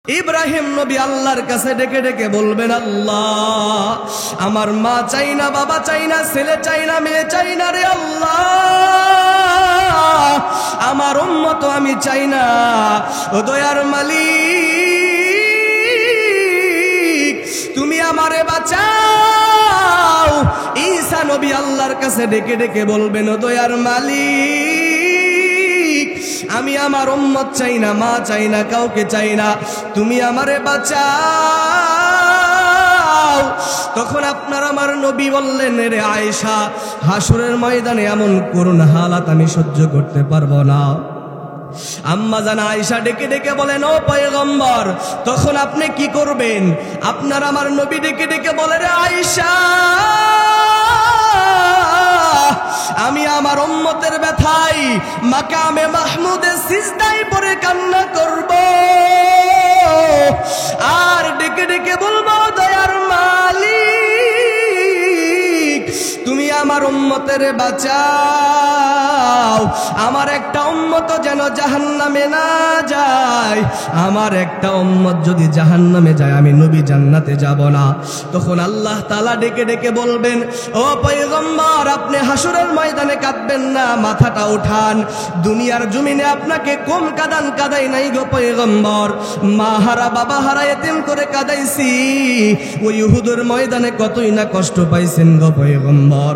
ইব্রাহিম নবী আল্লাহর কাছে ডেকে ডেকে বলবেন, আল্লাহ আমার মা চাই না, বাবা চাই না, ছেলে চাই না, মেয়ে চাই না রে আল্লাহ, আমার উম্মত আমি চাই না। ও দয়ার মালিক তুমি আমারে বাঁচাও। ঈসা নবী আল্লাহর কাছে ডেকে ডেকে বলবেন, ও দয়ার মালিক আমি আমার উম্মত চাই না, মা চাই না, কাউকে চাই না, তুমি আমারে বাঁচাও। তখন আপনার আমার নবী বললেন, রে আয়েশা হাসরের ময়দানে এমন করুণ হালাত আমি সহ্য করতে পারবো না। আম্মা জান আয়েশা ডেকে ডেকে বলেন, ও পয়গম্বর তখন আপনি কি করবেন? আপনার আমার নবী ডেকে ডেকে বলে, রে আয়েশা আমি আমার উম্মতের ব্যথায় মাকামে মাহমুদে সিজদায় পড়ে কান্না করব, আর ডেকে ডেকে বলবো, দয়ার মালিক তুমি আমার উম্মতের বাঁচাও। আমার একটা উম্মত যেন জাহান্নামে না যায়, আমার একটা উম্মত যদি জাহান্নামে যায় আমি নবী জান্নাতে যাব না। তখন আল্লাহ তাআলা ডেকে ডেকে বলবেন, ও পয়গম্বর আপনি হাসরের ময়দানে কাঁদবেন না, মাথাটা উঠান। দুনিয়ার জমিনে আপনাকে কম কাঁদান কাঁদাই নাই গো পয়গম্বর, মা হারা বাবা হারা এতিম করে কাঁদাইছি, ওই উহুদের ময়দানে কতই না কষ্ট পাইছেন গো পয়গম্বর,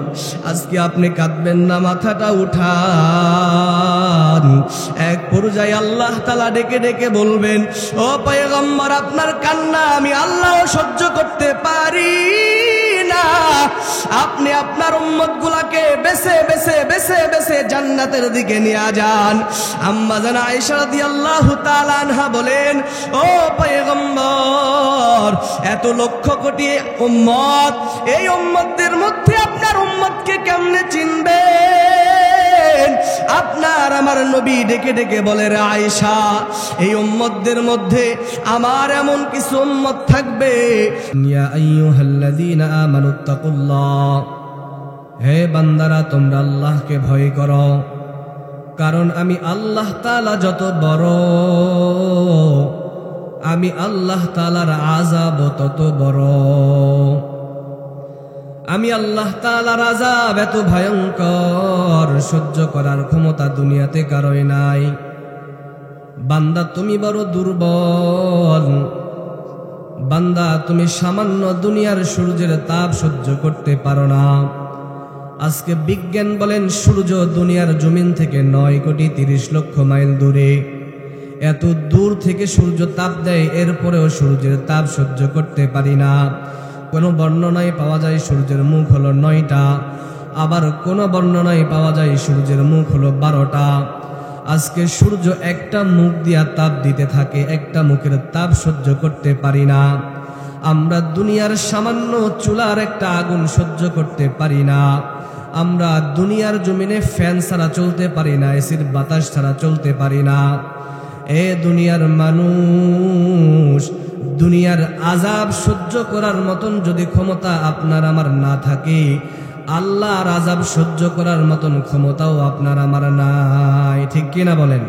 আজকে আপনি কাঁদবেন না, মাথাটা উঠান। এক পর্যায়ে আল্লাহ তাআলা ডেকে ডেকে বলবেন, ও পয়গম্বর আপনার কান্না আমি আল্লাহ সহ্য করতে পারি না, আপনি আপনার উম্মত গুলাকে বেছে বেছে বেছে বেছে জান্নাতের দিকে নিয়ে যান। আম্মা জান আয়েশা রাদিয়াল্লাহু তাআলা আনহা বলেন, ও পয়গম্বর এত লক্ষ কোটি উম্মত, এই উম্মতদের মধ্যে আপনার উম্মতকে কেমনে চিনবেন? আপনার আমার নবী ডেকে ডেকে বলে, রে আয়েশা এই উম্মতদের মধ্যে আমার এমন কিছু উম্মত থাকবে, ইয়া আইয়ুহাল্লাযীনা আমানুত্তাকুল্লাহ, হে বান্দারা তোমরা আল্লাহকে ভয় করো, কারণ আমি আল্লাহ তাআলা যত বড়, আমি আল্লাহ তাআলার আযাব তত বড়। আমি আল্লাহ তাআলার আযাব এত ভয়ঙ্কর, সহ্য করার ক্ষমতা দুনিয়াতে কারোই নাই। বান্দা তুমি বড় দুর্বল, বান্দা তুমি সামান্য দুনিয়ার সূর্যের তাপ সহ্য করতে পারো না। আজকে বিজ্ঞান বলেন সূর্য দুনিয়ার জমিন থেকে 9,30,00,000 মাইল দূরে, এত দূর থেকে সূর্য তাপ দেয়, এরপরেও সূর্যের তাপ সহ্য করতে পারি না। কোনো বর্ণনায় পাওয়া যায় সূর্যের মুখ হলো 9টা, আবার কোনো বর্ণনায় পাওয়া যায় সূর্যের মুখ হলো 12টা। আজকে সূর্য একটা মুখ দিয়া তাপ দিতে থাকে, একটা মুখের তাপ সহ্য করতে পারি না। আমরা দুনিয়ার সামান্য চুলার একটা আগুন সহ্য করতে পারি না। আমরা দুনিয়ার জমিনে ফ্যান ছাড়া চলতে পারি না, এসির বাতাস ছাড়া চলতে পারি না। এ দুনিয়ার মানুষ, দুনিয়ার আযাব সহ্য করার মতন যদি ক্ষমতা আপনার আমার না থাকে, আল্লাহর আযাব সহ্য করার মতন ক্ষমতাও আপনার আমার নাই। ঠিক কি না বলেন?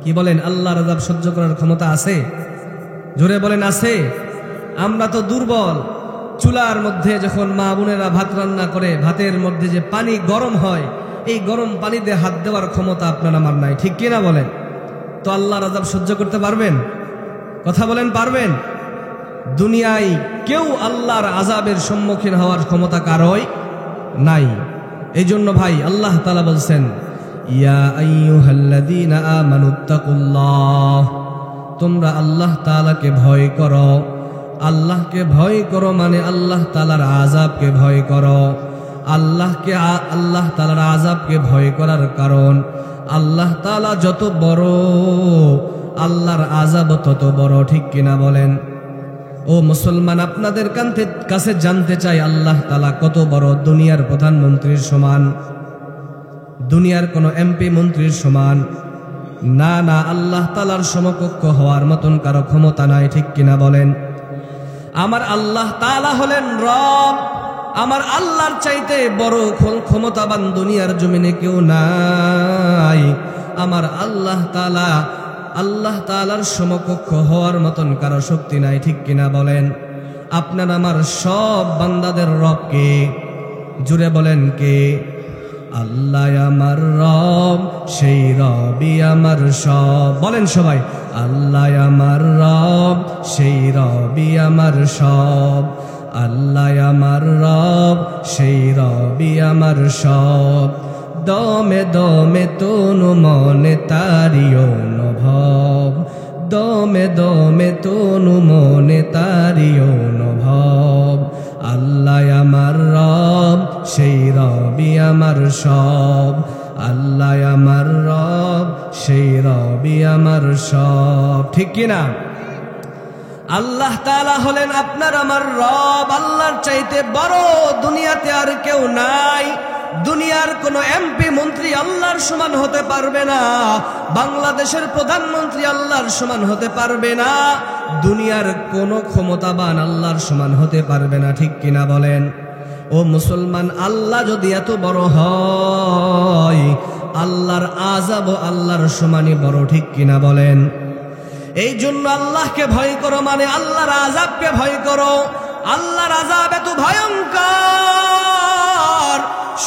কি বলেন? আল্লাহর আযাব সহ্য করার ক্ষমতা আছে? জোরে বলেন আছে? আমরা তো দুর্বল। চুলার মধ্যে যখন মা বোনেরা ভাত রান্না করে, ভাতের মধ্যে যে পানি গরম হয়, এই গরম পানিতে হাত দেওয়ার ক্ষমতা আপনার আমার নাই। ঠিক কি না বলেন? তো আল্লাহর আযাব সহ্য করতে পারবেন? কথা বলেন, পারবেন? দুনিয়ায় কেউ আল্লাহর আযাবের সম্মুখীন হওয়ার ক্ষমতা কারোই নাই। এই জন্য ভাই আল্লাহ তাআলা বলছেন, ইয়া আইয়ুহাল্লাযীনা আমানুত্তাকুল্লাহ, তোমরা আল্লাহ তাআলাকে ভয় করো। আল্লাহকে ভয় করো মানে আল্লাহ তাআলার আযাবকে ভয় করো। আল্লাহ তাআলার আযাবকে ভয় করার কারণ আল্লাহ তাআলা যত বড়, আল্লাহর আযাব তত বড়। ঠিক কিনা বলেন? ও মুসলমান, আপনাদের কাছে জানতে চাই আল্লাহ তাআলা কত বড়? দুনিয়ার প্রধানমন্ত্রীর সমান, দুনিয়ার কোন এমপি মন্ত্রীর সমান না, না, আল্লাহ তাআলার সমকক্ষ হওয়ার মতন কারো ক্ষমতা নাই। ঠিক কিনা বলেন? আমার আল্লাহ তাআলা হলেন রব, আমার আল্লাহর চাইতে বড় ক্ষমতাবান দুনিয়ার জমিনে কেউ নাই। আমার আল্লাহ তাআলা আল্লাহ তাআলার সমকক্ষ হওয়ার মতন কারো শক্তি নাই, ঠিক কিনা বলেন? আপনার আমার সব বান্দাদের রব কে? জুড়ে বলেন কে? আল্লাহ আমার রব, সেই রবই আমার সব। বলেন সবাই, আল্লাহ আমার রব, সেই রবই আমার সব। আল্লাহ আমার রব, সেই রবই আমার সব। দমে দমে তনু মনে তারি অনুভব, দমে দমে তনু মনে তারি অনুভব। আল্লাহ আমার রব, সেই রবি আমার সব। আল্লাহ আমার রব, সেই রবি আমার সব। ঠিক কিনা? আল্লাহ তাআলা হলেন আপনার আমার রব। আল্লাহর চাইতে বড় দুনিয়াতে আর কেউ নাই। দুনিয়ার কোন এমপি মন্ত্রী আল্লাহর সমান হতে পারবে না। বাংলাদেশের প্রধানমন্ত্রী আল্লাহর সমান হতে পারবে না। দুনিয়ার কোন ক্ষমতাবান আল্লাহর সমান হতে পারবে না, ঠিক কিনা বলেন? ও মুসলমান, আল্লাহ যদি এত বড় হয়, আল্লাহর আযাব আল্লাহর সমানই বড়, ঠিক কিনা বলেন? এই জন্য আল্লাহকে ভয় করো, মানে আল্লাহর আযাবকে ভয় করো। আল্লাহর আযাব এত ভয়ঙ্কর,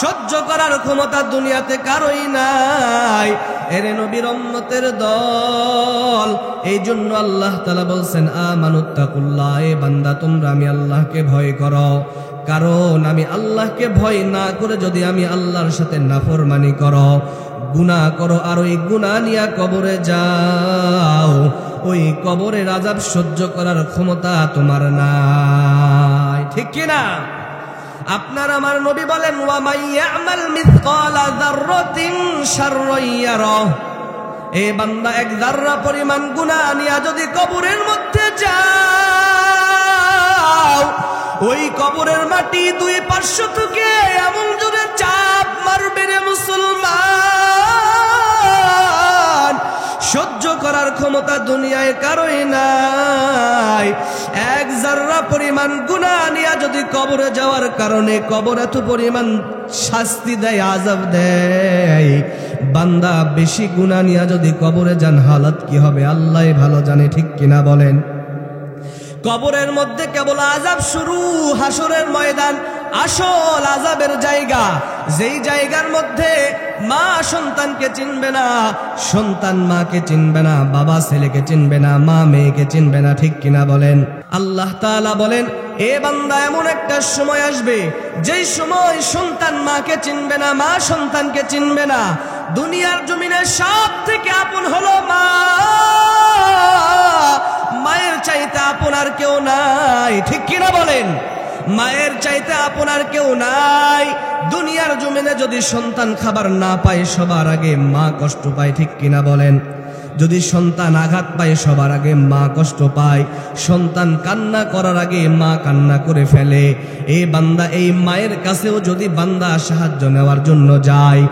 সহ্য করার ক্ষমতা দুনিয়াতে কারোই নাই। এরে নবীর উম্মতের দল, এই জন্য আল্লাহ তাআলা বলছেন আমানুত্তাকুল্লাহ, এ বান্দা তোমরা আমি আল্লাহকে ভয় করো। কারণ আমি আল্লাহকে ভয় না করে যদি আমি আল্লাহর সাথে নাফরমানি করো, গুনাহ করো, আর ওই গুনাহ নিয়ে কবরে যাও, ওই কবরের আযাব সহ্য করার ক্ষমতা তোমার নাই, ঠিক কিনা? আপনার আমার নবী বলেন ওয়া মাইয়ামাল মিসকালা যাররাতিন শাররান ইয়ারা, এ বান্দা এক যাররা পরিমাণ গুনাহ নিয়ে যদি কবরের মধ্যে যাও, ওই কবরের মাটি দুই পার্শ্ব থেকে এমন জোরে চাপ মারবে রে মুসলমান, সহ্য করার ক্ষমতা দুনিয়ায় কারোই নাই। এক যাররা পরিমাণ গুনাহ নিয়ে যদি কবরে যাওয়ার কারণে কবর এত পরিমাণ শাস্তি দেয়, আযাব দেয়, বান্দা বেশি গুনাহ নিয়ে যদি কবরে যান হালত কি হবে আল্লাহই ভালো জানে, ঠিক কিনা বলেন? কবরের মধ্যে কেবল আযাব শুরু, হাসরের ময়দান আসল আযাবের জায়গা। যেই জায়গার মধ্যে মা সন্তানকে চিনবে না, সন্তান মাকে চিনবে না, বাবা ছেলেকে চিনবে না, মা মেয়েকে চিনবে না, ঠিক কিনা বলেন? আল্লাহ তাআলা বলেন এ বান্দা এমন একটা সময় আসবে যেই সময় সন্তান মাকে চিনবে না, মা সন্তানকে চিনবে না। দুনিয়ার জমিনে সব থেকে আপন হলো মা, মায়ের চাইতে আপন আর কেউ নাই, ঠিক কিনা বলেন? মায়ের চাইতে আপন আর কেউ নাই। দুনিয়ার জমিনে যদি সন্তান খাবার না পায় সবার আগে মা কষ্ট পায়, ঠিক কিনা বলেন? যদি সন্তান আঘাত পায় সবার আগে মা কষ্ট পায়। সন্তান কান্না করার আগে মা কান্না করে ফেলে। এই বান্দা এই মায়ের কাছেও যদি বান্দা সাহায্য নেওয়ার জন্য যায়,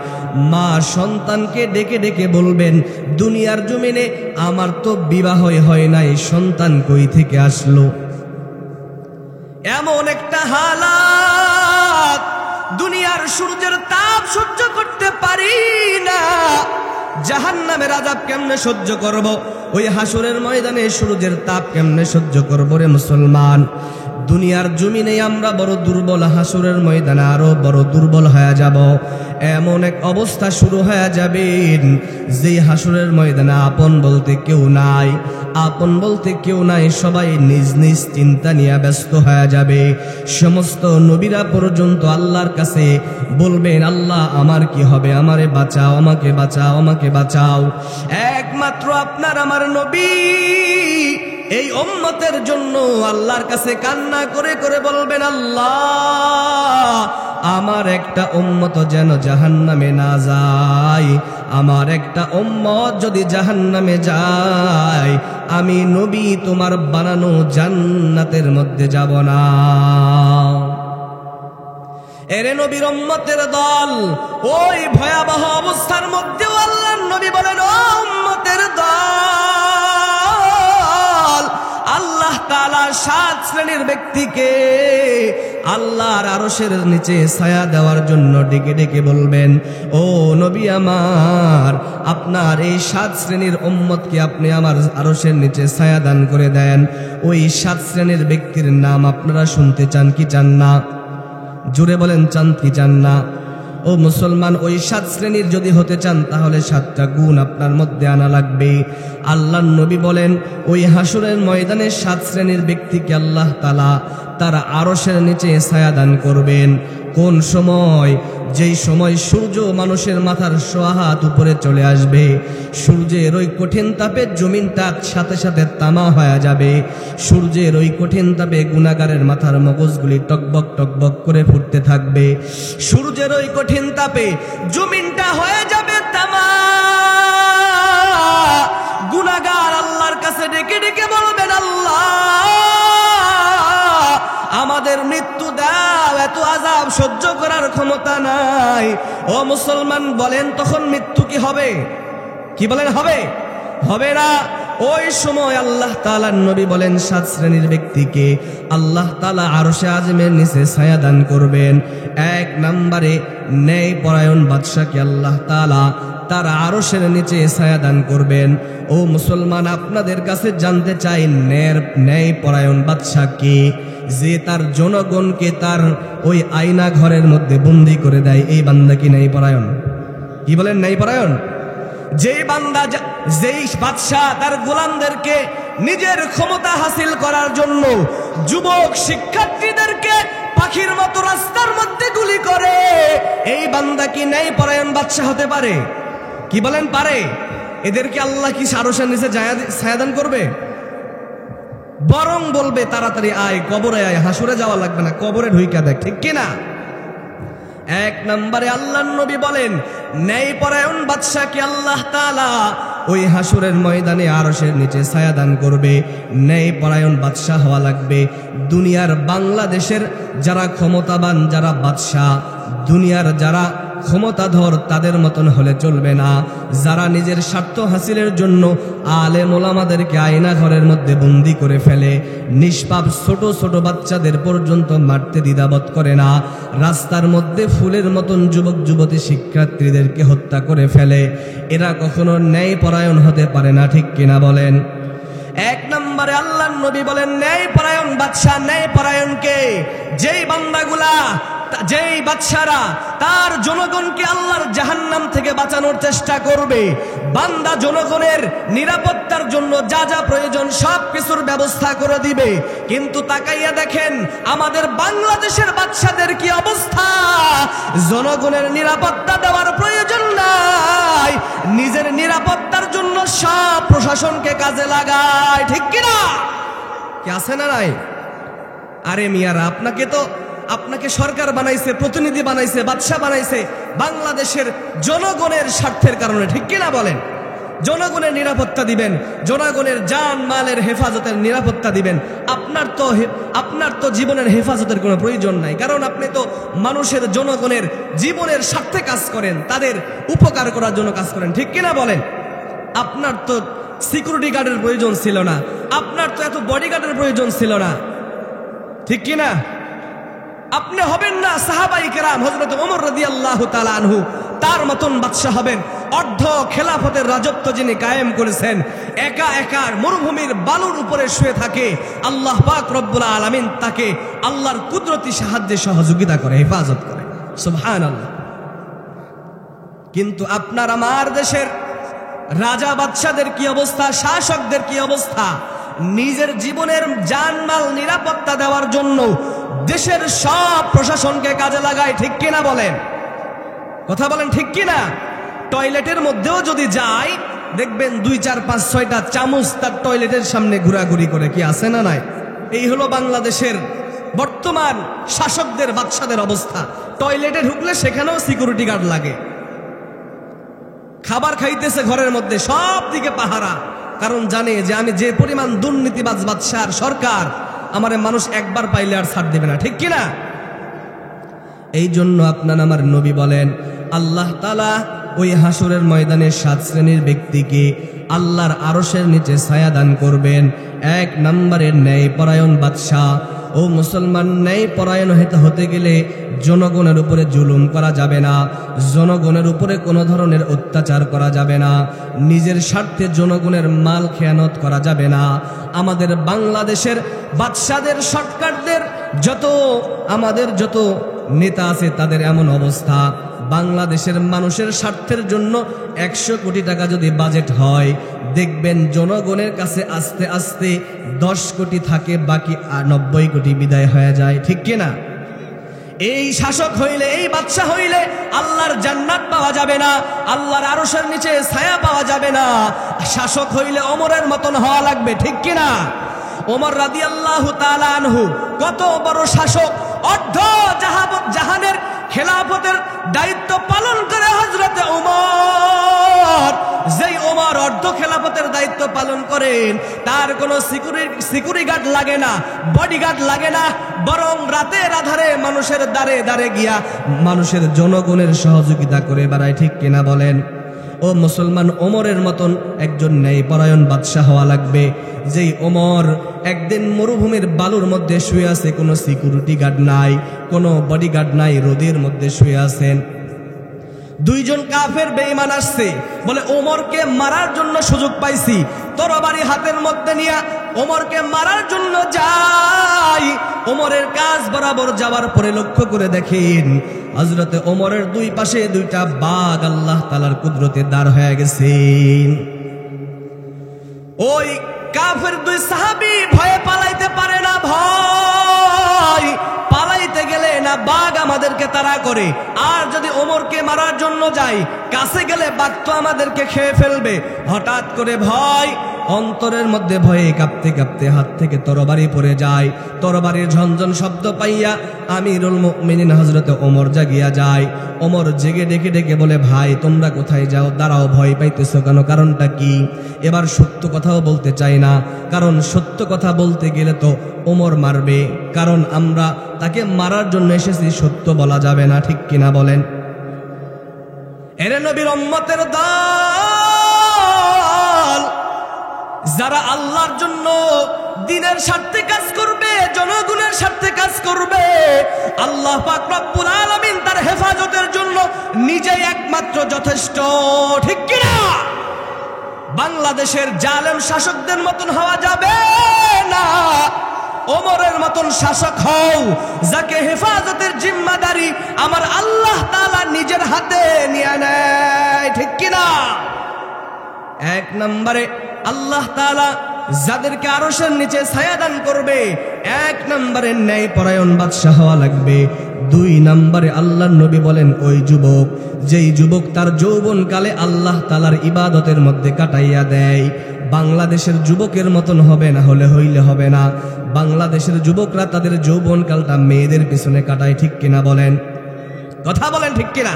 মা সন্তানকে ডেকে ডেকে বলবেন দুনিয়ার জমিনে আমার তো বিবাহই হয় নাই, সন্তান কই থেকে আসলো? এমন একটা হালাত, দুনিয়ার সূর্যের তাপ সহ্য করতে পারি না, জাহান্নামের আযাব কেমনে সহ্য করব? ওই হাসরের ময়দানে সূর্যের তাপ কেমনে সহ্য করব রে মুসলমান? দুনিয়ার জমিনে আমরা বড় দুর্বল, হাসরের ময়দানে আরো বড় দুর্বল হয়ে যাব। এমন এক অবস্থা শুরু হয়ে যাবে যে হাসরের ময়দানে আপন বলতে কেউ নাই, আপন বলতে কেউ নাই, সবাই নিজ নিজ চিন্তা নিয়ে ব্যস্ত হয়ে যাবে। সমস্ত নবীরা পর্যন্ত আল্লাহর কাছে বলবেন আল্লাহ আমার কি হবে, আমারে বাঁচাও, আমাকে বাঁচাও, আমাকে বাঁচাও। একমাত্র আপনার আমার নবী এই উম্মতের জন্য আল্লাহর কাছে কান্না করে করে বলবেন আল্লাহ আমার একটা উম্মত যেন জাহান্নামে না যায়, আমার একটা উম্মত যদি জাহান্নামে যায় আমি নবী তোমার বানানো জান্নাতের মধ্যে যাব না। এরে নবীর উম্মতের দল, ওই ভয়াবহ অবস্থার মধ্যেও আল্লাহর নবী বলেন ও উম্মতের দল, আল্লাহ তাআলা 7 শ্রেণীর ব্যক্তিকে আল্লাহর আরশের নিচে ছায়া দেওয়ার জন্য ডেকে ডেকে বলবেন, ও নবী আমার, আপনার এই 7 শ্রেণীর উম্মতকে আপনি আমার আরশের নিচে ছায়া দান করে দেন। ওই 7 শ্রেণীর ব্যক্তির নাম আপনারা শুনতে চান কি চান না? জোরে বলেন, চান কি চান না? ও মুসলমান, ওই 7 শ্রেণীর যদি হতে চান তাহলে 7টা গুণ আপনার মধ্যে আনা লাগবে। আল্লাহর নবী বলেন, ওই হাসরের ময়দানে 7 শ্রেণীর ব্যক্তিকে আল্লাহ তাআলা তার আরশের নিচে ছায়া দান করবেন। কোন সময়? যেই সময় সূর্য মানুষের মাথার সোয়া হাত উপরে চলে আসবে। সূর্যের ওই কঠিন তাপে জমিনটা সাথে সাথে তামা হয়ে যাবে। সূর্যের ওই কঠিন তাপে গুনাহগারের মাথার মগজগুলি টকবক টকবক করে ফুটতে থাকবে। সূর্যের ওই কঠিন তাপে জমিনটা হয়ে যাবে তামা। গুনাহগার আল্লাহর কাছে ডেকে ডেকে বলবেন, আল্লাহ আমাদের মৃত্যু দাও, এত আযাব সহ্য করার ক্ষমতা নাই। ও মুসলমান বলেন, তখন মৃত্যু কি হবে? কি বলেন, হবে? হবে না। ওই সময় আল্লাহ তাআলার নবী বলেন, 7 শ্রেণীর ব্যক্তিকে আল্লাহ তাআলা আরশে আযমের নিচে ছায়া দান করবেন। 1 নম্বরে ন্যায়পরায়ণ বাদশাকে আল্লাহ তাআলা তার আরশের নিচে ছায়া দান করবেন। ও মুসলমান, আপনাদের কাছে জানতে চাই, ন্যায়পরায়ণ বাদশা কে? যে তার জনগণকে তার ওই আয়না ঘরের মধ্যে বন্দী করে দেয়। এই বান্দা কি ন্যায়পরায়ণ? কি বলেন, ন্যায়পরায়ণ? যেই বান্দা, যেই বাদশা তার গোলামদেরকে নিজের ক্ষমতা হাসিল করার জন্য যুবক শিক্ষার্থীদেরকে পাখির মতো রাস্তার মধ্যে গুলি করে, এই বান্দা কি ন্যায়পরায়ণ বাদশা হতে পারে? কি বলেন, পারে? এদেরকে আল্লাহ কি আরশের নিচে ছায়া দান করবে? বরং বলবে, তাড়াতাড়ি আয়, কবরে আয়, হাসুরে যাওয়া লাগবে না, কবরে ঢুইকা দেখ। ঠিক কিনা? 1 নম্বরে আল্লাহর নবী বলেন, ন্যায়পরায়ণ বাদশাকে আল্লাহ তাআলা ওই হাসুরের ময়দানে আরশের নিচে ছায়া দান করবে। ন্যায়পরায়ণ বাদশা হওয়া লাগবে। দুনিয়ার বাংলাদেশের যারা ক্ষমতাবান, যারা বাদশা, দুনিয়ার যারা ক্ষমতাধর, তাদের মতন হলে চলবে না। যারা নিজের স্বার্থ হাসিলের জন্য আলেম ওলামাদেরকে আয়না ঘরের মধ্যে বন্দী করে ফেলে, নিষ্পাপ ছোট ছোট বাচ্চাদের পর্যন্ত মারতে দ্বিধাবোধ করে না, রাস্তার মধ্যে ফুলের মতন যুবক যুবতী শিক্ষার্থীদেরকে হত্যা করে ফেলে, এরা কখনো ন্যায়পরায়ণ হতে পারে না। ঠিক কিনা বলেন? 1 নম্বরে আল্লাহর নবী বলেন, ন্যায়পরায়ণ বাদশা ন্যায়পরায়ণকে? যেই বান্দাগুলা, যেই বাদশারা তার জনগণকে আল্লাহর জাহান্নাম থেকে বাঁচানোর চেষ্টা করবে, বান্দা জনগণের নিরাপত্তার জন্য যা যা প্রয়োজন সব কিছুর ব্যবস্থা করে দিবে, কিন্তু তাকাইয়া দেখেন আমাদের বাংলাদেশের বাদশাদের কি অবস্থা। জনগণের নিরাপত্তা দেওয়ার প্রয়োজন নাই, নিজের নিরাপত্তার জন্য সব প্রশাসনকে কাজে লাগায়। ঠিক কিনা? কি আছে না নাই? আরে মিয়ারা, আপনাকে সরকার বানাইছে, প্রতিনিধি বানাইছে, বাদশা বানাইছে বাংলাদেশের জনগণের স্বার্থের কারণে। ঠিক কিনা বলেন? জনগণের নিরাপত্তা দিবেন, জনগণের জান মালের হেফাজতের নিরাপত্তা দিবেন। আপনার তো জীবনের হেফাজতের কোনো প্রয়োজন নাই, কারণ আপনি তো মানুষের, জনগণের জীবনের স্বার্থে কাজ করেন, তাদের উপকার করার জন্য কাজ করেন। ঠিক কিনা বলেন? আপনার তো সিকিউরিটি গার্ডের প্রয়োজন ছিল না, আপনার তো এত বডিগার্ডের প্রয়োজন ছিল না। ঠিক কিনা? আপনি হবেন না সাহাবায়ে কেরাম হযরত ওমর রাদিয়াল্লাহু তাআলা আনহু, তার মতন বাদশা হবেন। অর্ধ খেলাফতের রাজত্ব যিনি কায়েম করেছেন, একা একা মরুভূমির বালুর উপরে শুয়ে থাকে, আল্লাহ পাক রব্বুল আলামিন তাকে আল্লাহর কুদরতি সাহায্যে সহযোগিতা করে, হেফাজত করে। সুবহানাল্লাহ। কিন্তু আপনার আমার দেশের রাজা বাদশাদের কি অবস্থা, শাসকদের কি অবস্থা? নিজের জীবনের জানমাল নিরাপত্তা দেওয়ার জন্য দেশের সব প্রশাসনকে কাজে লাগায়। ঠিক কিনা বলেন? কথা বলেন, ঠিক কিনা? টয়লেটের মধ্যেও যদি যায়, দেখবেন 2, 4, 5, 6টা চামচ তার টয়লেটের সামনে ঘোরাঘুরি করে। কি আছে না নাই? এই হলো বাংলাদেশের বর্তমান শাসকদের, বাদশাদের অবস্থা। টয়লেটে ঢুকলে সেখানেও সিকিউরিটি গার্ড লাগে। খাবার খাইতেছে ঘরের মধ্যে, সব দিকে পাহারা, কারণ জানে যে আমি যে পরিমাণ দুর্নীতিবাজ বাদশার সরকার, আমারে মানুষ একবার পাইলে আর ছাড় দেবে না। ঠিক কিনা? এই জন্য আপনার আমার নবী বলেন, আল্লাহ তাআলা ওই হাসরের ময়দানে 7 শ্রেণীর ব্যক্তিকে আল্লাহর আরশের নিচে ছায়া দান করবেন। 1 নম্বরে ন্যায়পরায়ণ বাদশাহ। ও মুসলমান, ন্যায়পরায়ণ হতে গেলে জনগণের উপরে জুলুম করা যাবে না, জনগণের উপরে কোনো ধরনের অত্যাচার করা যাবে না, নিজের স্বার্থে জনগণের মাল খেয়ানত করা যাবে না। আমাদের বাংলাদেশের বাদশাদের, সরকারদের, আমাদের যত নেতা আছে তাদের এমন অবস্থা, বাংলাদেশের মানুষের স্বার্থের জন্য 100 কোটি টাকা যদি বাজেট হয়, দেখবেন জনগণের কাছে আস্তে আস্তে 10 কোটি থাকে, বাকি 90 কোটি বিদায় হয়ে যায়। ঠিক কিনা? এই শাসক হইলে, এই বাদশা হইলে আল্লাহর জান্নাত পাওয়া যাবে না, আল্লাহর আরশের নিচে ছায়া পাওয়া যাবে না। শাসক হইলে ওমরের মতন হওয়া লাগবে। ঠিক কিনা? ওমর রাদিয়াল্লাহু তাআলা আনহু কত বড় শাসক, অর্ধ জাহানের খেলাফতের দায়িত্ব পালন করে হযরতে ওমর। যেই ওমর অর্ধ খেলাফতের দায়িত্ব পালন করেন, তার কোনো সিকিউরিটি গার্ড লাগে না, বডিগার্ড লাগে না, বরং রাতের আধারে মানুষের দ্বারে দ্বারে গিয়া মানুষের, জনগণের সহযোগিতা করে বেড়ায়। ঠিক কিনা বলেন? ও মুসলমান, ওমরের মতন একজন ন্যায়পরায়ণ বাদশাহ হওয়া লাগবে। যেই ওমর একদিন মরুভূমির বালুর মধ্যে শুয়ে আছে, কোনো সিকিউরিটি গার্ড নাই, কোনো বডিগার্ড নাই, রোদের মধ্যে শুয়ে আছেন। 2 জন কাফের বেঈমান আসছে, বলে ওমরকে মারার জন্য সুযোগ পাইছি, তরবারি হাতের মধ্যে নিয়ে ওমরকে মারার জন্য যাই। ওমরের কাজ বরাবর যাওয়ার পরে লক্ষ্য করে দেখেন হযরতে ওমরের 2 পাশে 2টা বাঘ আল্লাহ তাআলার কুদরতে দাঁড় হয়ে গেছেন। ওই কাফের 2 সাহাবী ভয়ে পালাইতে পারে না, ভয় পালাইতে গেলে না বাঘ আমাদেরকে তাড়া করে, আর যদি ওমরকে মারার জন্য যাই, কাছে গেলে বাঘ তো আমাদেরকে খেয়ে ফেলবে। হঠাৎ করে ভয়, অন্তরের মধ্যে ভয়ে কাঁপতে কাঁপতে হাত থেকে তরবারি পড়ে যায়। তরবারির ঝনঝন শব্দ পাইয়া আমিরুল মুমিনিন হযরতে ওমর জাগিয়া যায়। ওমর জেগে ডেকে ডেকে বলে, ভাই তোমরা কোথায় যাও? দাঁড়াও, ভয় পাইতেছো কেন? কারণটা কি? এবার সত্য কথাও বলতে চাই না, কারণ সত্য কথা বলতে গেলে তো ওমর মারবে, কারণ আমরা তাকে মারার জন্য এসেছি, সত্য বলা যাবে না। ঠিক কিনা বলেন? এরে নবীর উম্মতের দল, যারা আল্লাহর জন্য দ্বীনের স্বার্থে কাজ করবে, জনগণের স্বার্থে কাজ করবে, আল্লাহ পাক রব্বুল আলামিন তার হেফাজতের জন্য নিজেই একমাত্র যথেষ্ট। ঠিক কিনা? বাংলাদেশের জালেম শাসকদের মতন হওয়া যাবে না, ওমরের মতন শাসক হও, যাকে হেফাজতের জিম্মাদারি আমার আল্লাহ তাআলা নিজের হাতে নিয়ে নেয়। ঠিক কিনা? 1 নম্বরে আল্লাহ তাআলা যাদেরকে আরশের নিচে ছায়া দান করবে, 1 নম্বরে ন্যায়পরায়ণ বাদশাহ হওয়া লাগবে। 2 নম্বরে আল্লাহর নবী বলেন, ওই যুবক, যেই যুবক তার যৌবনকালে আল্লাহ তাআলার ইবাদতের মধ্যে কাটাইয়া দেয়। বাংলাদেশের যুবকের মতন হবে না, হইলে হবে না। বাংলাদেশের যুবকরা তাদের যৌবনকালটা মেয়েদের পিছনে কাটায়। ঠিক কিনা বলেন? কথা বলেন, ঠিক কিনা?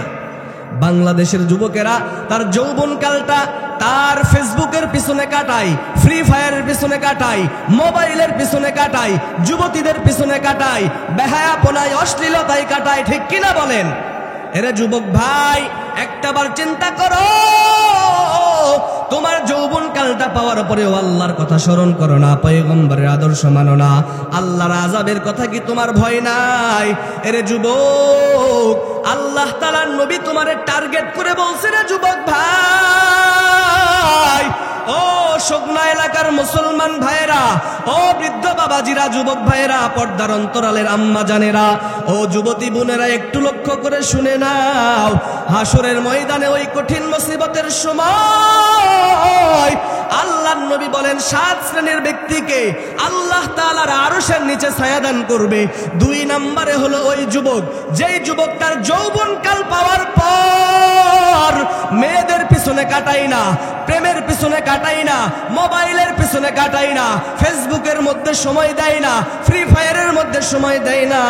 বাংলাদেশের যুবকেরা তার যৌবনকালটা তার ফেসবুকের পিছনে কাটায়, ফ্রি ফায়ারের পিছনে কাটায়, মোবাইলের পিছনে কাটায়, যুবতীদের পিছনে কাটায়, বেহায়াপনায়, অশ্লীলতায় কাটায়। ঠিক কিনা বলেন? এরে যুবক ভাই, একটাবার চিন্তা করো, তোমার যৌবনকালটা পাওয়ার পরেও আল্লাহর কথা স্মরণ করো না, পয়গম্বরের আদর্শ মানো না, আল্লাহর আযাবের কথা কি তোমার ভয় নাই? এরে যুবক, আল্লাহ তাআলার নবী তোমারে টার্গেট করে বলছে, রে যুবক ভাই, ও সগনা এলাকার মুসলমান ভাইয়েরা, ও বৃদ্ধ বাবাজিরা, যুবক ভাইয়েরা, পর্দার অন্তরালের আম্মা জানেরা, ও যুবতী বোনেরা, একটু লক্ষ্য করে শুনে নাও। হাসরের ময়দানে ওই কঠিন মুসিবতের সময় আল্লাহর নবী বলেন, 7 শ্রেণীর ব্যক্তিকে আল্লাহ তাআলার আরশের নিচে ছায়া দান করবে। 2 নম্বরে হলো ওই যুবক, যেই যুবক তার যৌবনকাল পাওয়ার পর মেয়েদের পিছনে কাটাই না, প্রেমের পিছনে কাটাই না, মোবাইলের পিছনে কাটাই না, ফেসবুকের মধ্যে সময় দেয় না, ফ্রি ফায়ারের মধ্যে সময় দেয় না।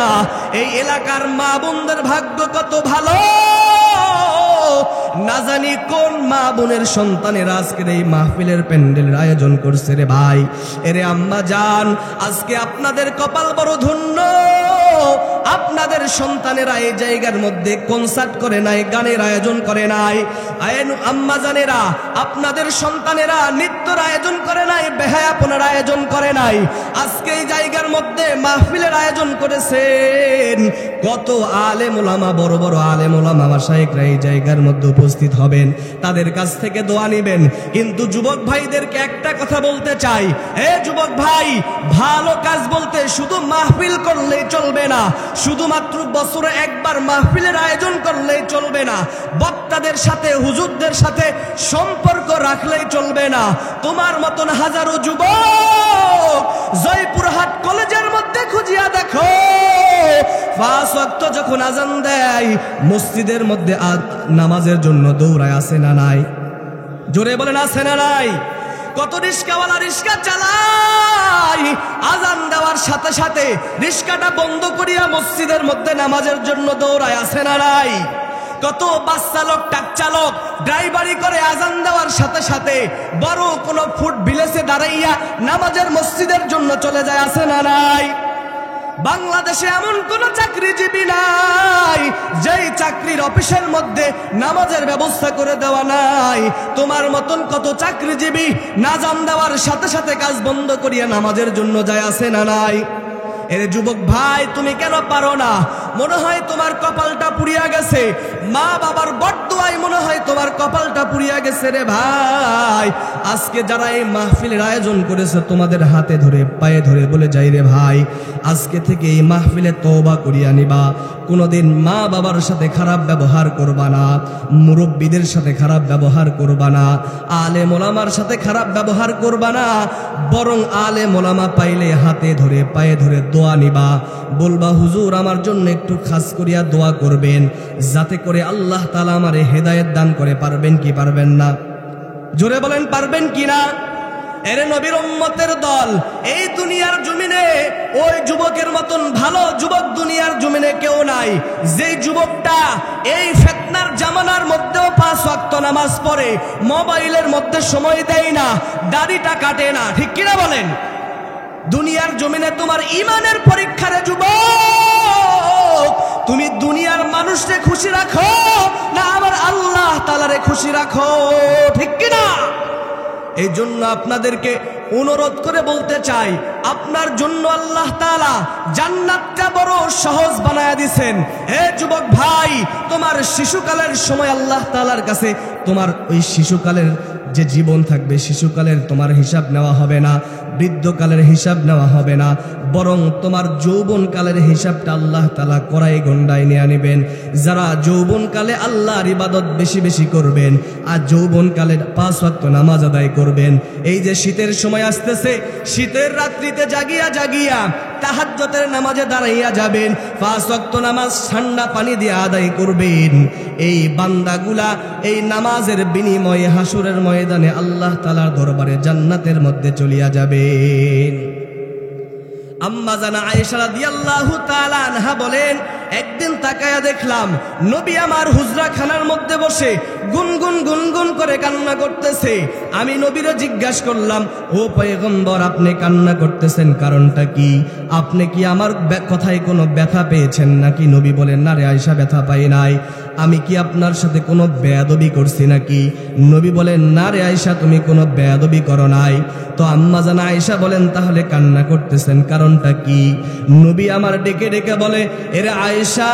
এই এলাকার মা বোনদের ভাগ্য কত ভালো, না জানি কোন মা বোনের সন্তানের আজকের এই মাহফিলের প্যান্ডেলের আয়োজন করছে রে ভাই। এরে আম্মা জান, আজকে আপনাদের কপাল বড় ধন্য, আপনাদের সন্তানেরা এই জায়গার মধ্যে কনসার্ট করে নাই, গানের আয়োজন করে নাই। আম্মা জানেরা, আপনাদের সন্তানেরা নৃত্যর আয়োজন করে নাই, বেহায়াপনার আয়োজন করে নাই। আজকে এই জায়গার মধ্যে মাহফিলের আয়োজন করেছেন। কত আলেম ওলামা, বড় বড় আলেম ওলামা মাশায়েখরা এই জায়গার মধ্যে উপস্থিত হবেন, তাদের কাছ থেকে দোয়া নেবেন। কিন্তু যুবক ভাইদেরকে একটা কথা বলতে চাই, এ যুবক ভাই, ভালো কাজ বলতে শুধু মাহফিল করলেই চলবে না, শুধুমাত্র বছরে একবার মাহফিলের আয়োজন করলেই চলবে না, বক্তাদের সাথে হুজুরদের সাথে সম্পর্ক রাখলেই চলবে না। তোমার মতন হাজারো যুবক জয়পুরহাট কলেজের মধ্যে খুঁজিয়া দেখো, 5 ওয়াক্ত যখন আজান দেয় মসজিদের মধ্যে নামাজের জন্য দৌড়ায়, আছে না নাই? জোরে বলেন, আছে না নাই? কত রিস্কাওয়ালা রিস্কা চালায়, আজান দেওয়ার সাথে সাথে রিস্কাটা বন্ধ করিয়া মসজিদের মধ্যে নামাজের জন্য দৌড়ায়, আছে না নাই? কত বাস চালক, ট্রাক চালক ড্রাইভারি করে আজান দেওয়ার সাথে সাথে বড় কোনো ফুড ভিলেজে দাঁড়াইয়া নামাজের মসজিদের জন্য চলে যায়, আছে না নাই? বাংলাদেশে এমন কোন চাকরিজীবী নাই যেই চাকরির অফিসের মধ্যে নামাজের ব্যবস্থা করে দেওয়া নাই। তোমার মতন কত চাকরিজীবী নাজাম দেওয়ার সাথে সাথে কাজ বন্ধ করিয়া নামাজের জন্য যায়, আছে না নাই? এর যুবক ভাই, তুমি কেন পারো না? মনে হয় তোমার কপালটা পুড়িয়া গেছে, মা বাবার বড়দোয়ায় মনে হয় তোমার কপালটা পুড়িয়া গেছে রে ভাই। আজকে যারা এই মাহফিলের আয়োজন করেছে তোমাদের হাতে ধরে পায়ে ধরে বলে যাই রে ভাই, আজকে থেকে এই মাহফিলে তওবা করিয়া নিবা। কোনোদিন মা বাবার সাথে খারাপ ব্যবহার করবা না, মুরব্বীদের সাথে খারাপ ব্যবহার করবা না, আলেম ওলামার সাথে খারাপ ব্যবহার করবা না, বরং আলেম ওলামা পাইলে হাতে ধরে পায়ে ধরে দোয়া নিবা। বলবা, হুজুর আমার জন্য একটু খাস করিয়া দোয়া করবেন, যাতে করে আল্লাহ তাআলা আমারে হেদায়েত দান করে। পারবেন কি পারবেন না? জোরে বলেন, পারবেন কি না? এরে নবীর উম্মতের দল, এই দুনিয়ার জমিনে ওই যুবকের মতন ভালো যুবক দুনিয়ার জমিনে কেউ নাই, যেই যুবকটা এই ফিতনার জামানার মধ্যেও 5 ওয়াক্ত নামাজ পড়ে, মোবাইলের মধ্যে সময় দেয় না, দাড়িটা কাটে না। ঠিক কিনা বলেন? দুনিয়ার জমিনে তোমার ঈমানের পরীক্ষা রে যুবক। তুমি দুনিয়ার মানুষকে খুশি রাখো না আমার আল্লাহ তাআলারে খুশি রাখো? ঠিক কিনা? এই জন্য আপনাদেরকে অনুরোধ করে বলতে চাই, আপনার জন্য আল্লাহ তাআলা জান্নাতটা বড় সহজ বানায়া দিবেন। হে যুবক ভাই, তোমার শিশুকালের সময় আল্লাহ তাআলার কাছে তোমার ওই শিশুকালের যে জীবন থাকবে, শিশুকালের তোমার হিসাব নেওয়া হবে না, বৃদ্ধকালের হিসাব নেওয়া হবে না, বরং তোমার যৌবনকালের হিসাবটা আল্লাহ তাআলা কড়াই গন্ডায় নিয়ে নেবেন। যারা যৌবনকালে আল্লাহর ইবাদত বেশি বেশি করবেন আর যৌবনকালে 5 ওয়াক্ত নামাজ আদায় করবেন, এই যে শীতের সময় আসতেছে, শীতের রাত্রিতে জাগিয়া জাগিয়া তাহাজ্জুদের নামাজে দাঁড়াইয়া যাবেন, 5 ওয়াক্ত নামাজ ঠান্ডা পানি দিয়ে আদায় করবেন। এই বান্দাগুলা এই নামাজের বিনিময়ে হাসরের ময়দানে আল্লাহ তাআলার দরবারে জান্নাতের মধ্যে চলিয়া যাবেন। আম্মা জানা আয়েশা রাদিয়াল্লাহু তাআলা আনহা বলেন, একদিন তাকায়া দেখলাম নবী আমার হুজরা খানার মধ্যে বসে গুনগুন গুনগুন করে কান্না করতেছে। আমি নবীরে জিজ্ঞাসা করলাম, ও পয়গম্বর, আপনি কান্না করতেছেন কারণটা কি? আপনি কি আমার কথায় কোনো ব্যথা পেয়েছেন নাকি? নবী বলেন, না রে আয়েশা, ব্যথা পাই নাই। আমি কি আপনার সাথে কোনো বেয়াদবি করছি নাকি? নবী বলেন, না রে আয়েশা, তুমি কোনো বেয়াদবি করো নাই। তো আম্মা জানা আয়েশা বলেন, তাহলে কান্না করতেছেন কারণটা কি? নবী আমার ডেকে ডেকে বলে, এরে আয়েশা,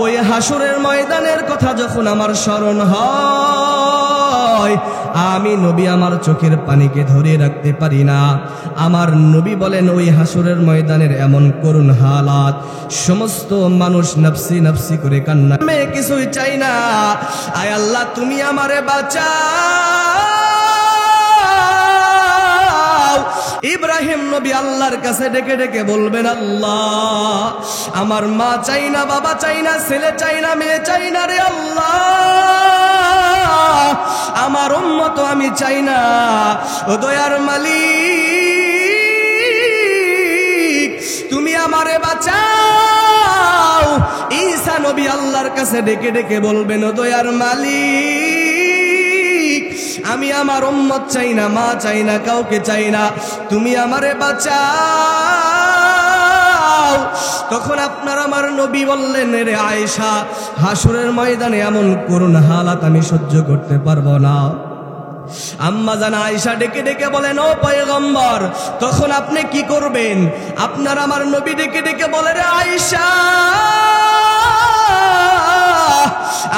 ওই হাসরের ময়দানের কথা যখন আমার স্মরণ হয়, আমি নবী আমার চোখের পানিকে ধরে রাখতে পারি না। আমার নবী বলেন, ওই হাসরের ময়দানের এমন করুণ হালাত, সমস্ত মানুষ নফসি নফসি করে কান্না। আমি কিছুই চাই না, আয় আল্লাহ তুমি আমারে বাঁচাও। ইব্রাহিম নবী আল্লাহর কাছে ডেকে ডেকে বলবেন, আল্লাহ আমার মা চাই না, বাবা চাই না, ছেলে চাই না, মেয়ে চাই না রে আল্লাহ, আমার উম্মত আমি চাই না। ও দয়ার মালিক, তুমি আমারে বাঁচাও। ঈসা নবী আল্লাহর কাছে ডেকে ডেকে বলবেন, ও দয়ার মালিক, আমি আমার উম্মত চাই না, মা চাই না, কাউকে চাই না, তুমি আমারে বাঁচাও। যাও। তখন আপনার আমার নবী বললেন, রে আয়েশা, হাসরের ময়দানে এমন করুণ হালাত আমি সহ্য করতে পারবো না। আম্মা জান আয়েশা ডেকে ডেকে বলেন, ও পয়গম্বর, তখন আপনি কি করবেন? আপনার আমার নবী ডেকে ডেকে বলে, রে আয়েশা,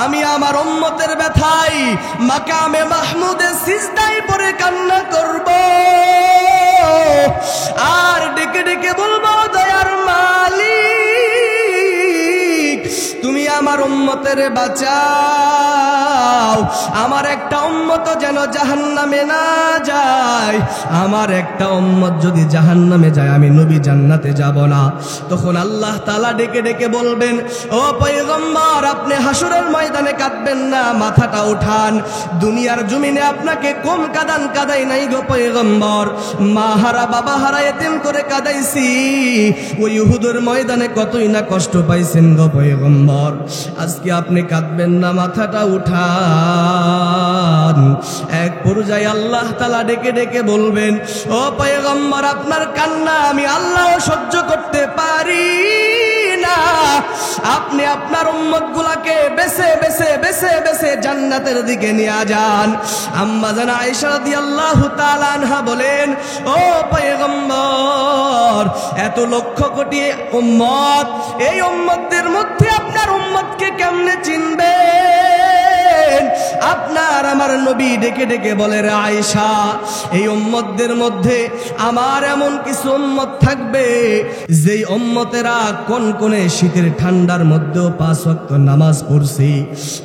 আমি আমার উম্মতের ব্যথায় মাকামে মাহমুদে সিজদায় পড়ে কান্না করব, আর ডেকে ডেকে বলবো, দয়ার মালিক, তুমি আমার উম্মতের বাঁচাও, আমার একটা উম্মত যেন জাহান্নামে না যায়। আমার একটা উম্মত যদি জাহান্নামে যায়, আমি নবী জান্নাতে যাব না। তখন আল্লাহ তাআলা ডেকে ডেকে বলবেন, ও পয়গম্বর, আপনি হাসরের ময়দানে কাঁদবেন না, মাথাটা উঠান। দুনিয়ার জমিনে আপনাকে কম কাদাই নাই গো পয়গম্বর। মা হারা বাবা হারা এতিম করে কাদাইছি, ওই উহুদের ময়দানে কতই না কষ্ট পাইছেন গো পয়গম্বর। আজকে আপনি কাঁদবেন না, মাথাটা উঠান। এক পর্যায়ে আল্লাহ তাআলা ডেকে ডেকে বলবেন, ও পয়গম্বর, আপনার কান্না আমি আল্লাহ সহ্য করতে পারি না। আপনি আপনার উম্মত গুলাকে বেছে বেছে বেছে বেছে জান্নাতের দিকে নিয়ে যান। আম্মা জান আয়েশা রাদিয়াল্লাহু তাআলা আনহা বলেন, ও পয়গম্বর, এত লক্ষ কোটি উম্মত, এই উম্মতদের মধ্যে আপনার উম্মতকে কেমনে চিনবেন? আপনার আমার নবী ডেকে ডেকে বলে, রে আয়েশা, এই উম্মতদের মধ্যে আমার এমন কিছু উম্মত থাকবে যেই উম্মতেরা কোনে শীতের ঠান্ডার মধ্যেও 5 ওয়াক্ত নামাজ পড়ছে,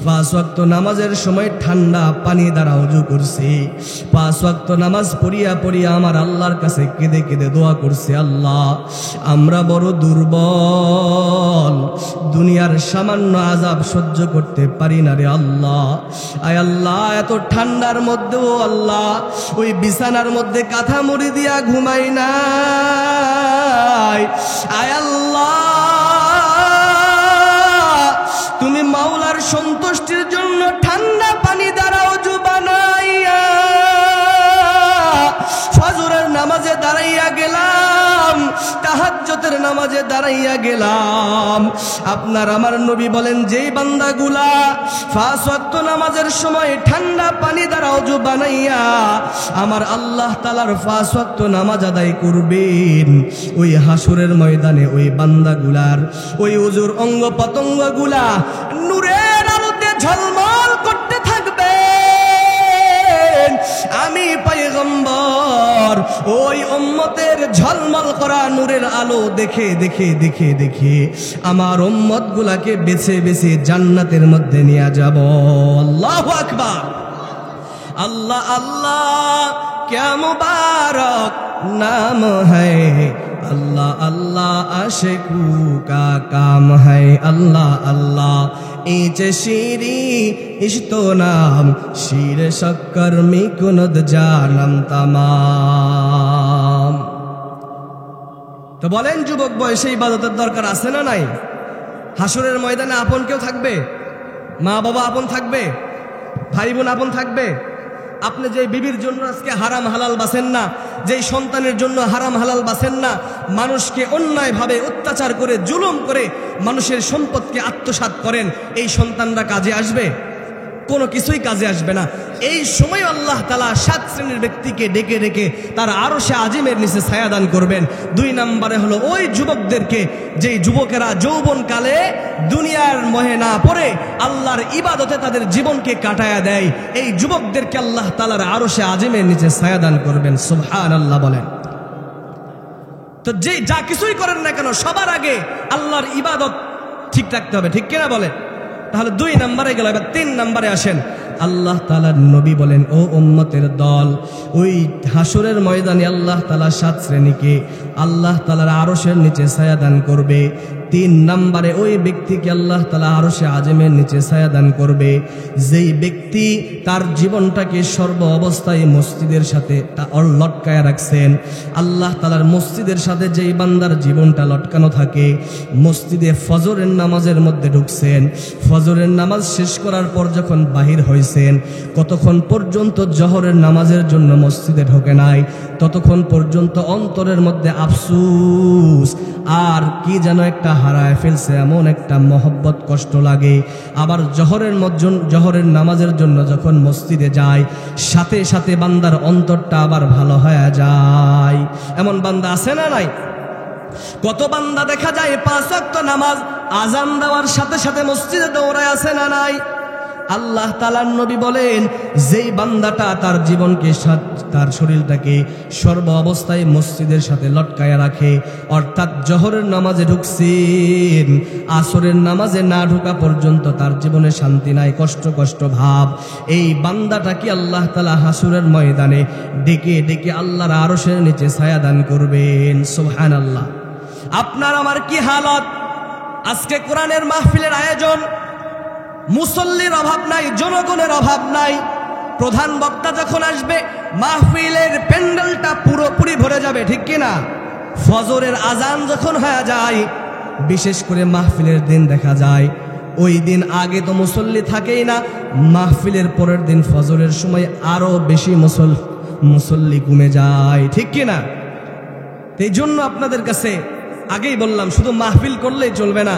5 ওয়াক্ত নামাজের সময় ঠান্ডা পানি দ্বারা ওযু করছে, 5 ওয়াক্ত নামাজ পড়িয়া পড়িয়া আমার আল্লাহর কাছে কেঁদে কেঁদে দোয়া করছে, আল্লাহ, আমরা বড় দুর্বল, দুনিয়ার সামান্য আযাব সহ্য করতে পারি না রে আল্লাহ। আয় আল্লাহ, এত ঠান্ডার মধ্যেও আল্লাহ ওই বিছানার মধ্যে কাঁথা মুড়ি দিয়া ঘুমাই নাই। আয় আল্লাহ, তুমি মাওলার সন্তুষ্টির জন্য ঠান্ডা পানি দ্বারা ওযু বানাইয়া ফজরের নামাজে দাঁড়াইয়া গেলাম, তাহাজ্জুদের নামাজে দাঁড়াইয়া গেলাম। আপনার আমার নবী বলেন, যেই বান্দাগুলা 5 ওয়াক্ত নামাজের সময় ঠান্ডা পানি দ্বারা ওযু বানাইয়া আমার আল্লাহ তাআলার 5 ওয়াক্ত নামাজ আদায় করবেন, ওই হাসরের ময়দানে ওই বান্দাগুলার ওই ওযুর অঙ্গ পতঙ্গগুলা নূরের আলোতে ঝলমল করতে থাকবে। আমি পয়গম্বর ওই উম্মতের ঝলমল করা নূরের আলো দেখে দেখে দেখে দেখে আমার উম্মত গুলাকে বেছে বেছে জান্নাতের মধ্যে নিয়ে যাব। আল্লাহু আকবার। अल्लाह अल्लाह क्या मुबारक नाम है, अल्लाह अल्लाह आशिकू का काम है, अल्लाह अल्लाह इच शीरी इश्तो नाम शीर शक्कर मी कुनद जानम तमाम। तो बोलें जुबक बयसे इबादतेर दरकार आछे ना नाई? हाशरेर मयदाने आपन केउ थाकबे, मा बाबा आपन थाकबे, भाई बोन आपन थाकबे। আপনি যে বিবির জন্য আজকে হারাম হালাল বাছেন না, যেই সন্তানের জন্য হারাম হালাল বাছেন না, মানুষকে অন্যায়ভাবে অত্যাচার করে জুলুম করে মানুষের সম্পদকে আত্মসাৎ করেন, এই সন্তানরা কাজে আসবে? কোনো কিছুই কাজে আসবে না। এই সময় আল্লাহ তাআলা 7 শ্রেণীর ব্যক্তিকে ডেকে ডেকে তার আরশে আজিমের নিচে ছায়া দান করবেন। 2 নম্বরে হলো ওই যুবকদেরকে, যেই যুবকেরা যৌবনকালে দুনিয়ার মোহে না পড়ে আল্লাহর ইবাদতে তাদের জীবনকে কাটায়া দেয়, এই যুবকদেরকে আল্লাহ তাআলার আরশে আজিমের নিচে ছায়া দান করবেন। সুবহানাল্লাহ বলেন। তো যে যা কিছুই করেন না কেন, সবার আগে আল্লাহর ইবাদত ঠিক রাখতে হবে, ঠিক কিনা বলেন? তাহলে 2 নম্বরে গেল, এবার 3 নম্বরে আসেন। আল্লাহ তাআলার নবী বলেন, ও উম্মতের দল, ওই হাসরের ময়দানে আল্লাহ তাআলা 7 শ্রেণীকে আল্লাহ তাআলার আরশের নিচে ছায়া দান করবে। তিন নম্বরে ওই ব্যক্তিকে আল্লাহ তাআলা আরশে আযমের নিচে ছায়া দান করবে যেই ব্যক্তি তার জীবনটাকে সর্ব অবস্থায় মসজিদের সাথে লটকায়া রাখছেন। আল্লাহ তাআলার মসজিদের সাথে যেই বান্দার জীবনটা লটকানো থাকে, মসজিদে ফজরের নামাজের মধ্যে ঢুকছেন, ফজরের নামাজ শেষ করার পর যখন বাহির হয়েছেন, কতক্ষণ পর্যন্ত জোহরের নামাজের জন্য মসজিদে ঢোকে নাই, ততক্ষণ পর্যন্ত অন্তরের মধ্যে আফসোস আর কি যেন একটা হারায় ফেলছে, এমন একটা মহব্বত কষ্ট লাগে। আবার জোহরের নামাজের জন্য যখন মসজিদে যায়, সাথে সাথে বান্দার অন্তরটা আবার ভালো হয়ে যায়। এমন বান্দা আছে না নাই? কত বান্দা দেখা যায় 5 ওয়াক্ত নামাজ আজান দেওয়ার সাথে সাথে মসজিদে দৌড়ায় আছে না নাই? আল্লাহ তাআলার নবী বলেন, যেই বান্দাটা তার জীবনকে তার শরীরটাকে সর্ব অবস্থায় মসজিদের সাথে লটকায়া রাখে, অর্থাৎ জোহরের নামাজে ঢুকছেন, আসরের নামাজে না ঢোকা পর্যন্ত তার জীবনে শান্তি নাই, কষ্ট কষ্ট ভাব, এই বান্দাটাকে আল্লাহ তাআলা হাসুরের ময়দানে ডেকে ডেকে আল্লাহর আরশের নিচে ছায়া দান করবেন। সুবহানাল্লাহ। আপনার আমার কি হালত? আজকে কোরআনের মাহফিলের আয়োজন, মুসল্লির অভাব নাই, জনগণের অভাব নাই। প্রধান বক্তা যখন আসবে, মাহফিলের প্যান্ডেলটা পুরোপুরি ভরে যাবে, ঠিক কিনা? ফজরের আজান যখন হয়ে যায়, বিশেষ করে মাহফিলের দিন দেখা যায়, ওই দিন আগে তো মুসল্লি থাকেই না, মাহফিলের পরের দিন ফজরের সময় আরো বেশি মুসল্লি কমে যায়, ঠিক কিনা? এই জন্য আপনাদের কাছে আগেই বললাম, শুধু মাহফিল করলেই চলবে না,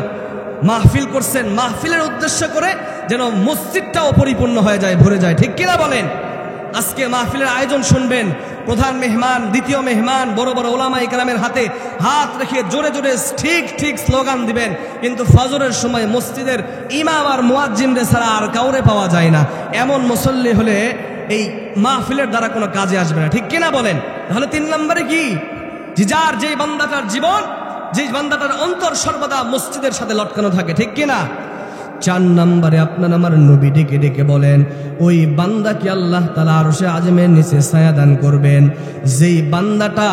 মাহফিল করছেন, মাহফিলের উদ্দেশ্য করে যেন মসজিদটাও পরিপূর্ণ হয়ে যায়, ভরে যায়, ঠিক কিনা বলেন? আজকে মাহফিলের আয়োজন শুনবেন, প্রধান মেহমান, দ্বিতীয় মেহমান বড় বড় ওলামায়ে কেরামের হাতে হাত রেখে জোরে জোরে ঠিক ঠিক স্লোগান দিবেন, কিন্তু ফজরের সময় মসজিদের ইমাম আর মুয়াজ্জিনদের ছাড়া আর কাউরে পাওয়া যায় না। এমন মুসল্লি হলে এই মাহফিলের দ্বারা কোনো কাজে আসবে না, ঠিক কিনা বলেন? তাহলে 3 নম্বরে কি? যার যেই বান্দাটার জীবন, যে বান্দাটার অন্তর সর্বদা মসজিদের সাথে লটকানো থাকে, ঠিক কিনা? 4 নম্বরে আপনার আমার নবী ডেকে ডেকে বলেন, ওই বান্দাকে আল্লাহ তাআলা আরশে আযমের নিচে ছায়া দান করবেন যেই বান্দাটা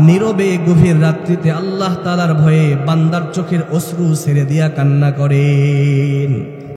নীরবে গভীর রাত্রিতে আল্লাহ তাআলার ভয়ে বান্দার চোখের অশ্রু ছেড়ে দিয়া কান্না করেন।